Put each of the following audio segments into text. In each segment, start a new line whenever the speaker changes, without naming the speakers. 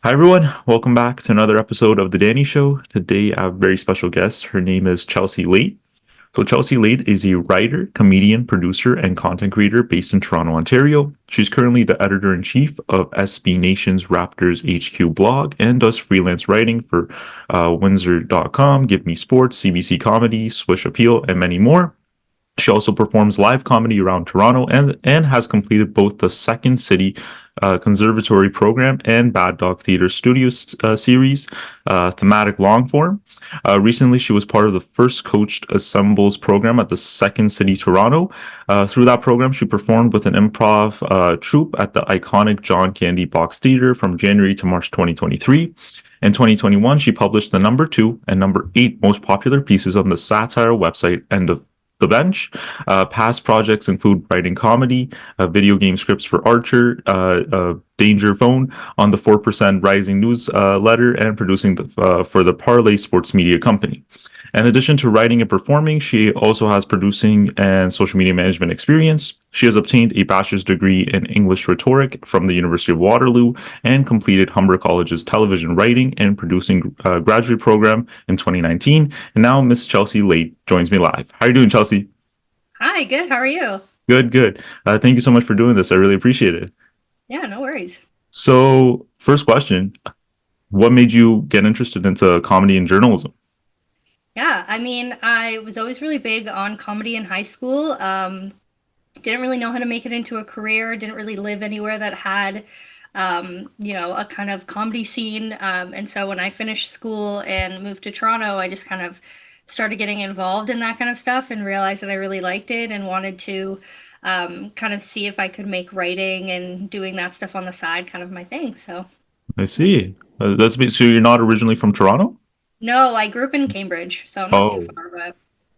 Hi, everyone. Welcome back to another episode of The Danny Show. Today, I have a very special guest. Her name is Chelsea Leite. So, Chelsea Leite is a writer, comedian, producer, and content creator based in Toronto, Ontario. She's currently the editor in chief of SB Nation's Raptors HQ blog and does freelance writing for Windsor.com, Give Me Sports, CBC Comedy, Swish Appeal, and many more. She also performs live comedy around Toronto and has completed both the Second City Conservatory program and Bad Dog Theater Studios series, thematic long form. Recently, she was part of the first coached assembles program at the Second City Toronto. Through that program, she performed with an improv troupe at the iconic John Candy Box Theater from January to March 2023. In 2021, she published the number 2 and number 8 most popular pieces on the satire website End of the Bench. Past projects include writing comedy, video game scripts for Archer, Danger Phone on the 4% Rising newsletter, and producing for the Parlay Sports Media Company. In addition to writing and performing, she also has producing and social media management experience. She has obtained a bachelor's degree in English rhetoric from the University of Waterloo and completed Humber College's television writing and producing graduate program in 2019. And now Miss Chelsea Leite joins me live. How are you doing, Chelsea?
Hi, good. How are you?
Good, good. Thank you so much for doing this. I really appreciate it.
Yeah, no worries.
So, first question, what made you get interested into comedy and journalism?
Yeah, I was always really big on comedy in high school. Didn't really know how to make it into a career, didn't really live anywhere that had, a kind of comedy scene. And so when I finished school and moved to Toronto, I just kind of started getting involved in that kind of stuff and realized that I really liked it and wanted to kind of see if I could make writing and doing that stuff on the side kind of my thing. So,
I
yeah.
see. So you're not originally from Toronto?
No, I grew up in Cambridge, so not too
Oh,
far, but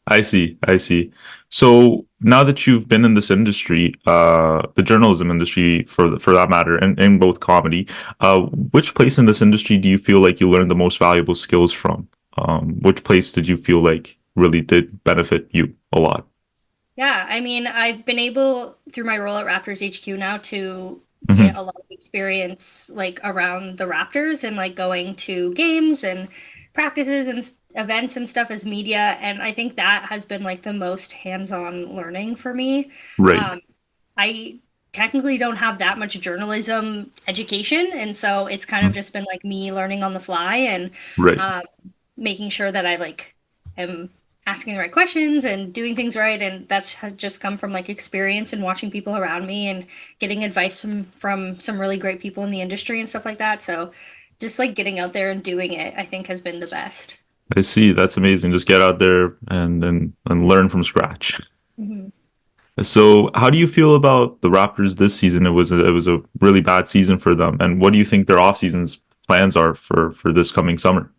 I see. I see. So now that you've been in this industry, the journalism industry for that matter, and in both comedy, which place in this industry do you feel like you learned the most valuable skills from? Which place did you feel like really did benefit you a lot?
yeah, I've been able through my role at Raptors HQ now to get
Hmm.
a lot of experience like around the Raptors and like going to games and practices and events and stuff as media. And I think that has been like the most hands-on learning for me.
Right.
Um, I technically don't have that much journalism education, and so it's kind of
Mhm.
just been like me learning on the fly and
Right.
um, making sure that I like am asking the right questions and doing things right. And that's just come from like experience and watching people around me and getting advice from some really great people in the industry and stuff like that. So just like getting out there and doing it, I think has been the best.
I see. That's amazing. Just get out there and learn from scratch.
Mhm.
So, how do you feel about the Raptors this season? It was a really bad season for them. And what do you think their off season's plans are for this coming summer?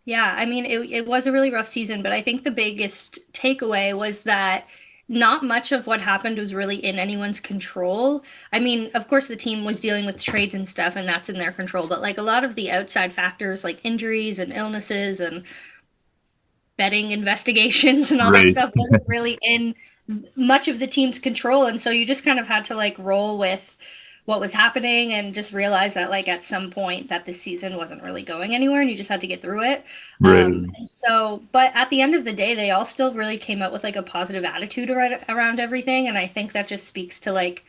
Yeah, it was a really rough season, but I think the biggest takeaway was that not much of what happened was really in anyone's control. I mean, of course, the team was dealing with trades and stuff, and that's in their control, but like a lot of the outside factors, like injuries and illnesses and betting investigations and all that
Right.
stuff, wasn't really in much of the team's control. And so you just kind of had to like roll with what was happening and just realize that like at some point that this season wasn't really going anywhere and you just had to get through it.
Right.
But at the end of the day, they all still really came out with like a positive attitude around everything. And I think that just speaks to like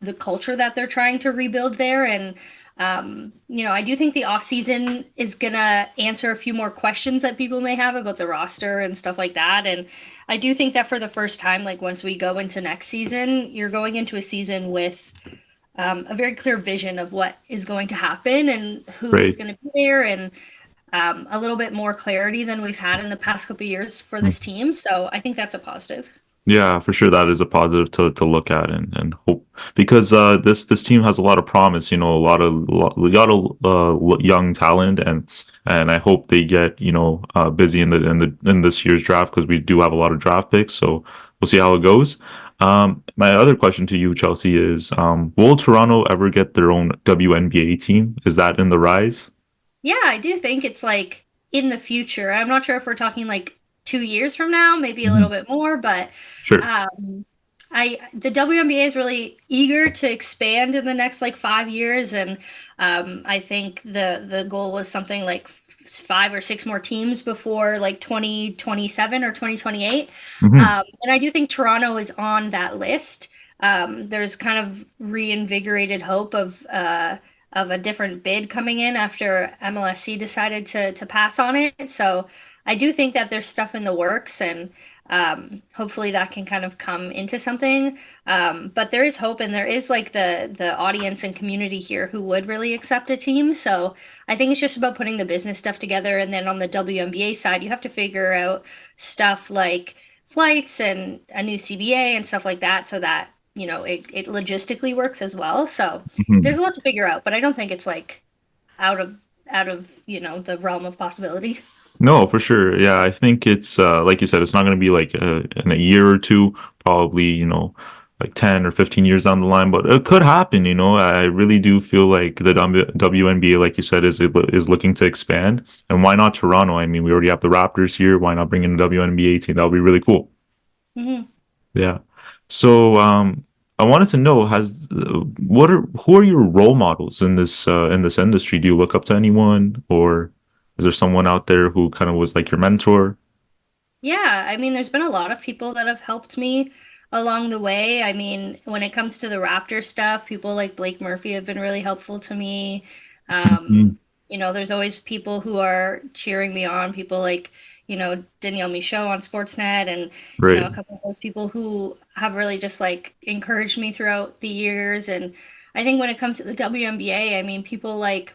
the culture that they're trying to rebuild there. And I do think the off season is gonna answer a few more questions that people may have about the roster and stuff like that. And I do think that for the first time, like once we go into next season, you're going into a season with a very clear vision of what is going to happen and who is
Right.
going to be there, and a little bit more clarity than we've had in the past couple of years for
Mm.
this team. So I think that's a positive.
Yeah, for sure. That is a positive to look at and hope because this team has a lot of promise. You know, a lot of young talent and I hope they get busy in this year's draft because we do have a lot of draft picks. So we'll see how it goes. My other question to you, Chelsea, is will Toronto ever get their own WNBA team? Is that in the rise?
Yeah, I do think it's like in the future. I'm not sure if we're talking like 2 years from now, maybe a little
Mhm.
bit more, but
Sure.
um, The WNBA is really eager to expand in the next like 5 years, and I think the goal was something like 5 or 6 more teams before like 2027 or 2028.
Hmm.
And I do think Toronto is on that list. There's kind of reinvigorated hope of a different bid coming in after MLSC decided to pass on it. So I do think that there's stuff in the works, and hopefully that can kind of come into something. But there is hope, and there is like the audience and community here who would really accept a team. So I think it's just about putting the business stuff together, and then on the WNBA side, you have to figure out stuff like flights and a new CBA and stuff like that, so that it logistically works as well. So there's
Hmm.
a lot to figure out, but I don't think it's like out of the realm of possibility.
No, for sure. Yeah, I think it's like you said, it's not going to be like in a year or two, probably, like 10 or 15 years down the line, but it could happen, I really do feel like the WNBA, like you said, is looking to expand. And why not Toronto? I mean, we already have the Raptors here. Why not bring in a WNBA team? That would be really cool.
Mhm.
Yeah. So, I wanted to know, who are your role models in this industry? Do you look up to anyone, or is there someone out there who kind of was like your mentor?
Yeah, I mean, there's been a lot of people that have helped me along the way. I mean, when it comes to the Raptor stuff, people like Blake Murphy have been really helpful to me.
Mhm.
There's always people who are cheering me on, people like, Danielle Michaud on Sportsnet, and,
Right.
a couple of those people who have really just like encouraged me throughout the years. And I think when it comes to the WNBA, I mean, people like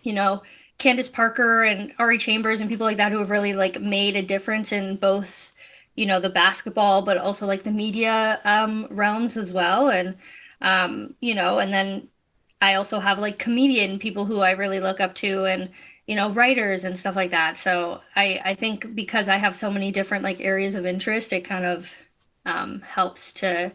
you know, Candace Parker and Ari Chambers and people like that who have really like made a difference in both, the basketball, but also like the media realms as well. And then I also have like comedian people who I really look up to, and, writers and stuff like that. So I think because I have so many different like areas of interest, it kind of helps to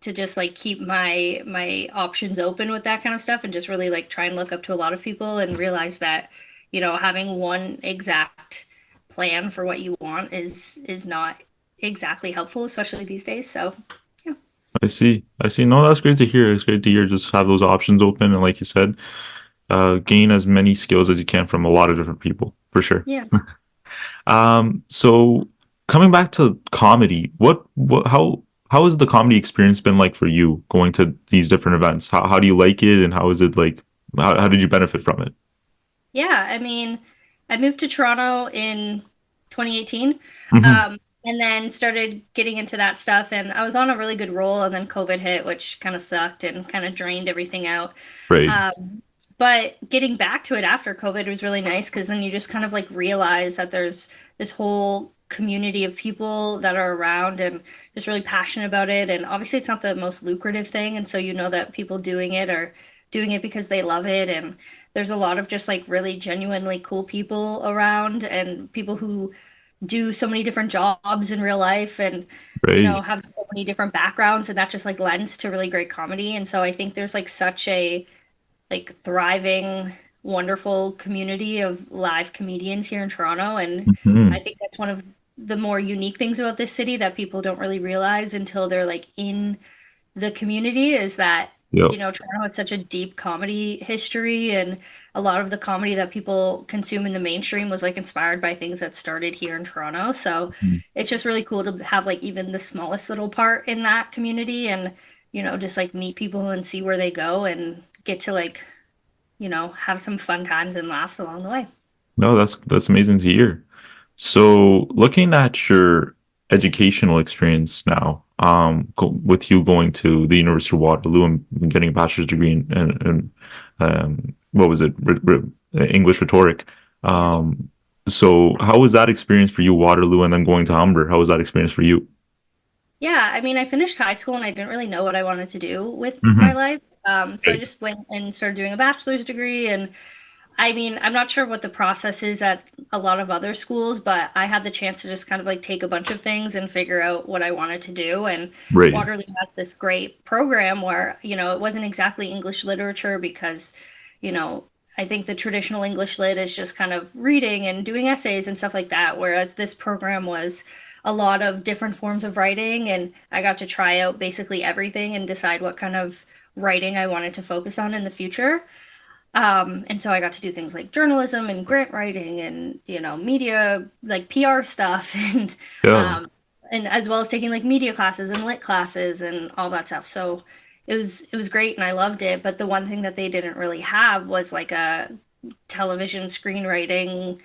just like keep my options open with that kind of stuff, and just really like try and look up to a lot of people and realize that having one exact plan for what you want is not exactly helpful, especially these days. So yeah.
I see. I see. No, that's great to hear. It's great to hear. Just have those options open, and like you said, gain as many skills as you can from a lot of different people, for sure.
Yeah.
So coming back to comedy, how has the comedy experience been like for you going to these different events? How do you like it, and how is it like? How did you benefit from it?
Yeah, I mean, I moved to Toronto in 2018,
Hmm.
and then started getting into that stuff. And I was on a really good roll, and then COVID hit, which kind of sucked and kind of drained everything out.
Right.
But getting back to it after COVID was really nice, because then you just kind of like realize that there's this whole community of people that are around and just really passionate about it. And obviously, it's not the most lucrative thing. And so you know that people doing it are doing it because they love it. And there's a lot of just like really genuinely cool people around, and people who do so many different jobs in real life, and
Right.
have so many different backgrounds, and that just like lends to really great comedy. And so I think there's like such a like thriving, wonderful community of live comedians here in Toronto. And I
Hmm.
think that's one of the more unique things about this city that people don't really realize until they're like in the community, is that,
Yep.
Toronto has such a deep comedy history, and a lot of the comedy that people consume in the mainstream was like inspired by things that started here in Toronto. So it's just really cool to have like even the smallest little part in that community, and, just like meet people and see where they go, and get to like, have some fun times and laughs along the way.
No, that's amazing to hear. So, looking at your educational experience now, with you going to the University of Waterloo and getting a bachelor's degree in what was it, English rhetoric.
Yeah.
So, how was that experience for you, Waterloo, and then going to Humber? How was that experience for you?
Yeah, I mean, I finished high school and I didn't really know what I wanted to do with my
Hmm.
life. So I just went and started doing a bachelor's degree. And I mean, I'm not sure what the process is at a lot of other schools, but I had the chance to just kind of like take a bunch of things and figure out what I wanted to do. And
Right.
Waterloo has this great program where, it wasn't exactly English literature, because, you know, I think the traditional English lit is just kind of reading and doing essays and stuff like that, whereas this program was a lot of different forms of writing, and I got to try out basically everything and decide what kind of writing I wanted to focus on in the future. And so I got to do things like journalism and grant writing and, media, like PR stuff
Yeah.
um, and as well as taking like media classes and lit classes and all that stuff. So it was great and I loved it. But the one thing that they didn't really have was like a television screenwriting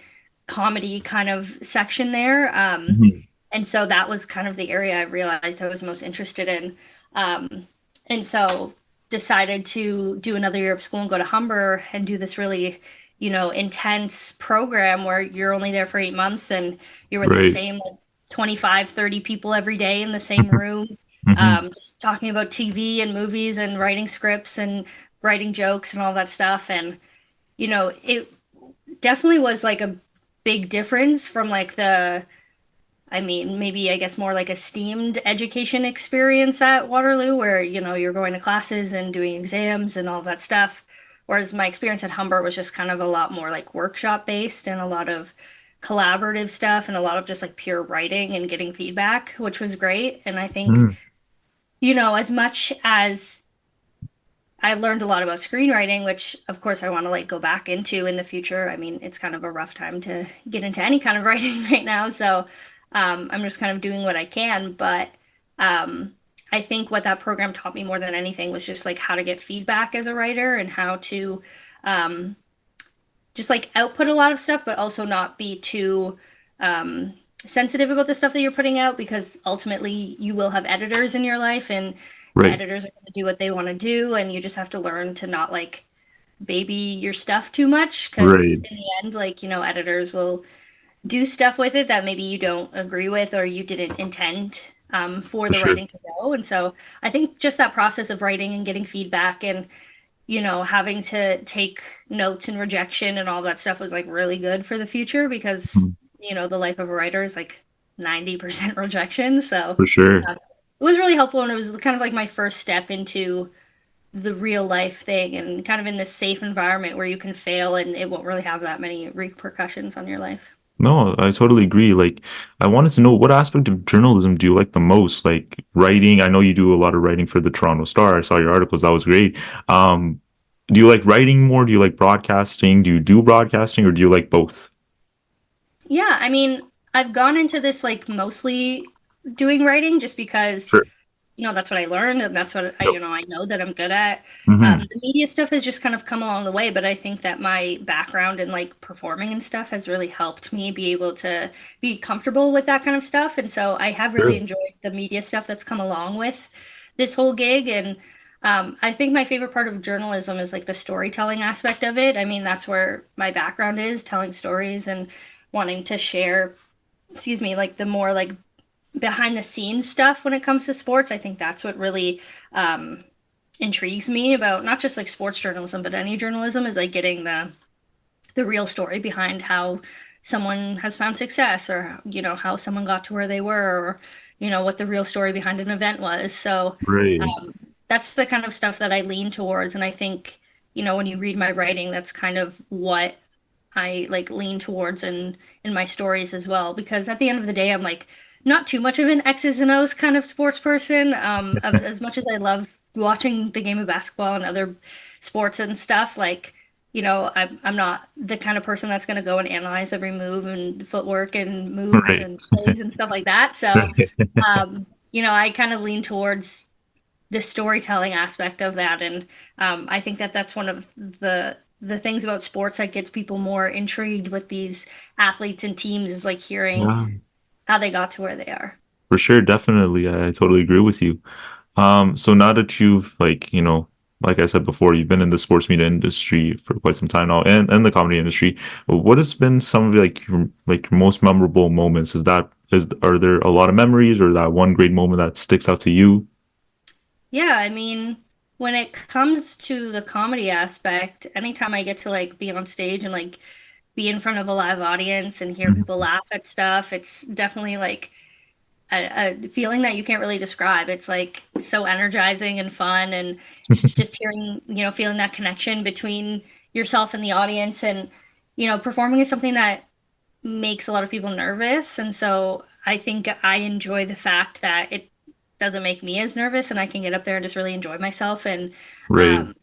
comedy kind of section there.
Mhm.
And so that was kind of the area I realized I was most interested in. And so decided to do another year of school and go to Humber and do this really, intense program where you're only there for 8 months and you're with the
Right.
same like 25, 30 people every day in the same room,
Hmm.
just talking about TV and movies and writing scripts and writing jokes and all that stuff. And, it definitely was like a big difference from like maybe I guess more like a steamed education experience at Waterloo where, you're going to classes and doing exams and all that stuff. Whereas my experience at Humber was just kind of a lot more like workshop based and a lot of collaborative stuff and a lot of just like pure writing and getting feedback, which was great. And I think,
Mm.
as much as I learned a lot about screenwriting, which of course I want to like go back into in the future. I mean, it's kind of a rough time to get into any kind of writing right now, so I'm just kind of doing what I can. But um, I think what that program taught me more than anything was just like how to get feedback as a writer and how to um, just like output a lot of stuff, but also not be too um, sensitive about the stuff that you're putting out because ultimately you will have editors in your life and the
Right.
editors are going to do what they want to do. And you just have to learn to not like baby your stuff too much because
Right.
in the end, like, editors will do stuff with it that maybe you don't agree with or you didn't intend for
For
the
sure.
writing to go. And so I think just that process of writing and getting feedback and having to take notes and rejection and all that stuff was like really good for the future because,
Mhm.
the life of a writer is like 90% rejection. So
For sure.
it was really helpful and it was kind of like my first step into the real life thing and kind of in this safe environment where you can fail and it won't really have that many repercussions on your life.
No, I totally agree. Like, I wanted to know what aspect of journalism do you like the most? Like writing. I know you do a lot of writing for the Toronto Star. I saw your articles. That was great. Um, do you like writing more? Do you like broadcasting? Do you do broadcasting or do you like both?
Yeah, I mean, I've gone into this like mostly doing writing just because
Sure.
that's what I learned and that's what
Yep.
I know that I'm good at.
Hmm.
The media stuff has just kind of come along the way, but I think that my background in like performing and stuff has really helped me be able to be comfortable with that kind of stuff. And so I have really
Sure.
enjoyed the media stuff that's come along with this whole gig. And I think my favorite part of journalism is like the storytelling aspect of it. I mean, that's where my background is, telling stories and wanting to share, excuse me, like the more like behind the scenes stuff when it comes to sports. I think that's what really um, intrigues me about not just like sports journalism, but any journalism is like getting the real story behind how someone has found success or how someone got to where they were or what the real story behind an event was. So
Right.
um, that's the kind of stuff that I lean towards. And I think when you read my writing, that's kind of what I like lean towards in my stories as well because at the end of the day I'm like not too much of an X's and O's kind of sports person as much as I love watching the game of basketball and other sports and stuff like I'm not the kind of person that's going to go and analyze every move and footwork and moves
Right.
and plays and stuff like that. So
Right.
I kind of lean towards the storytelling aspect of that. And I think that that's one of the things about sports that gets people more intrigued with these athletes and teams is like hearing
Yeah,
how they got to where they are.
for sure. Definitely. I totally agree with you. So now that you've like, like I said before, you've been in the sports media industry for quite some time now and the comedy industry. What has been some of like your most memorable moments? Are there a lot of memories or that one great moment that sticks out to you?
Yeah, I mean, when it comes to the comedy aspect, anytime I get to like be on stage and like be in front of a live audience and hear people
Mhm.
laugh at stuff, it's definitely like a feeling that you can't really describe. It's like so energizing and fun and just hearing, feeling that connection between yourself and the audience and performing is something that makes a lot of people nervous. And so I think I enjoy the fact that it doesn't make me as nervous and I can get up there and just really enjoy myself and
Right.
um,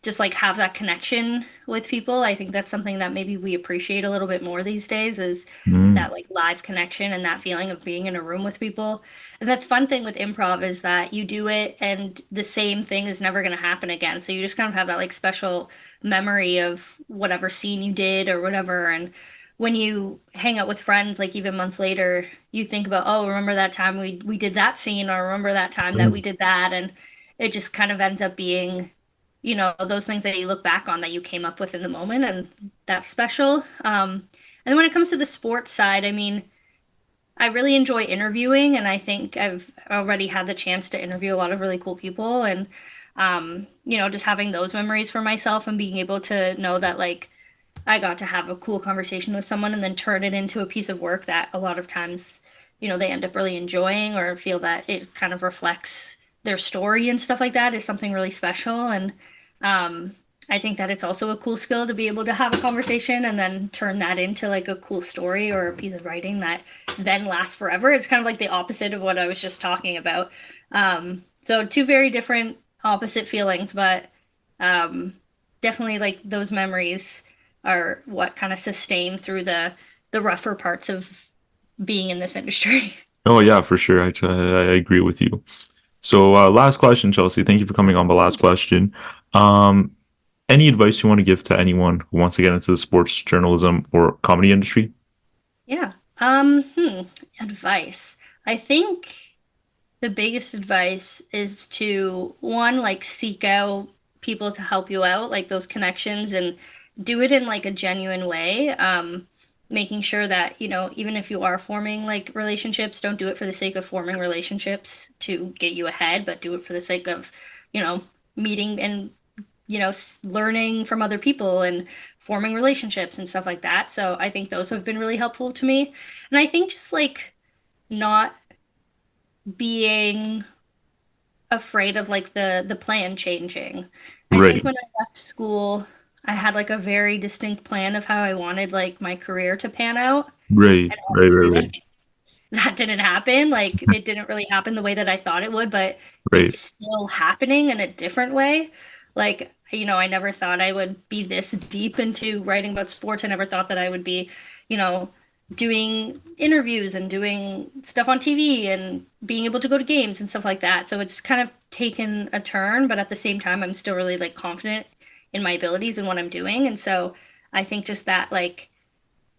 just like have that connection with people. I think that's something that maybe we appreciate a little bit more these days is
Mm,
that like live connection and that feeling of being in a room with people. And the fun thing with improv is that you do it and the same thing is never going to happen again. So you just kind of have that like special memory of whatever scene you did or whatever. And when you hang out with friends, like even months later, you think about, oh, remember that time we did that scene or remember that time that we
mm.
did that. And it just kind of ends up being those things that you look back on that you came up with in the moment, and that's special. And then when it comes to the sports side, I mean, I really enjoy interviewing, and I think I've already had the chance to interview a lot of really cool people, and just having those memories for myself and being able to know that like I got to have a cool conversation with someone and then turn it into a piece of work that a lot of times, they end up really enjoying or feel that it kind of reflects their story and stuff like that is something really special. And um, I think that it's also a cool skill to be able to have a conversation and then turn that into like a cool story or a piece of writing that then lasts forever. It's kind of like the opposite of what I was just talking about. So two very different opposite feelings, but um, definitely like those memories are what kind of sustain through the rougher parts of being in this industry.
Oh yeah, for sure. I agree with you. So last question, Chelsea. Thank you for coming on. The last question. Um, any advice you want to give to anyone who wants to get into the sports journalism or comedy industry?
Yeah. Advice. I think the biggest advice is to one, like seek out people to help you out, like those connections, and do it in like a genuine way. Making sure that, even if you are forming like relationships, don't do it for the sake of forming relationships to get you ahead, but do it for the sake of, you know, meeting and, learning from other people and forming relationships and stuff like that. So I think those have been really helpful to me. And I think just like not being afraid of like the plan changing. I think
Right,
when I left school, I had like a very distinct plan of how I wanted like my career to pan out.
right,
And
right,
obviously
right,
like that didn't happen. Like it didn't really happen the way that I thought it would, but it's
right,
still happening in a different way. Like, I never thought I would be this deep into writing about sports. I never thought that I would be, you know, doing interviews and doing stuff on TV and being able to go to games and stuff like that. So it's kind of taken a turn, but at the same time, I'm still really like confident in my abilities and what I'm doing. And so I think just that like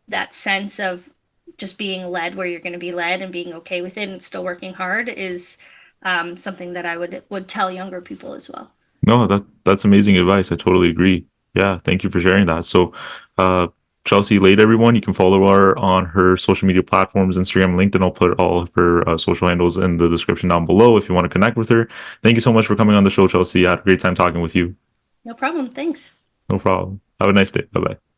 that sense of just being led where you're going to be led and being okay with it and still working hard is something that I would tell younger people as well.
No, that's amazing advice. I totally agree. Yeah, thank you for sharing that. So, uh, Chelsea Leite, everyone, you can follow her on her social media platforms, Instagram, LinkedIn. I'll put all of her social handles in the description down below if you want to connect with her. Thank you so much for coming on the show, Chelsea. I had a great time talking with you.
No problem. Thanks.
No problem. Have a nice day. Bye bye.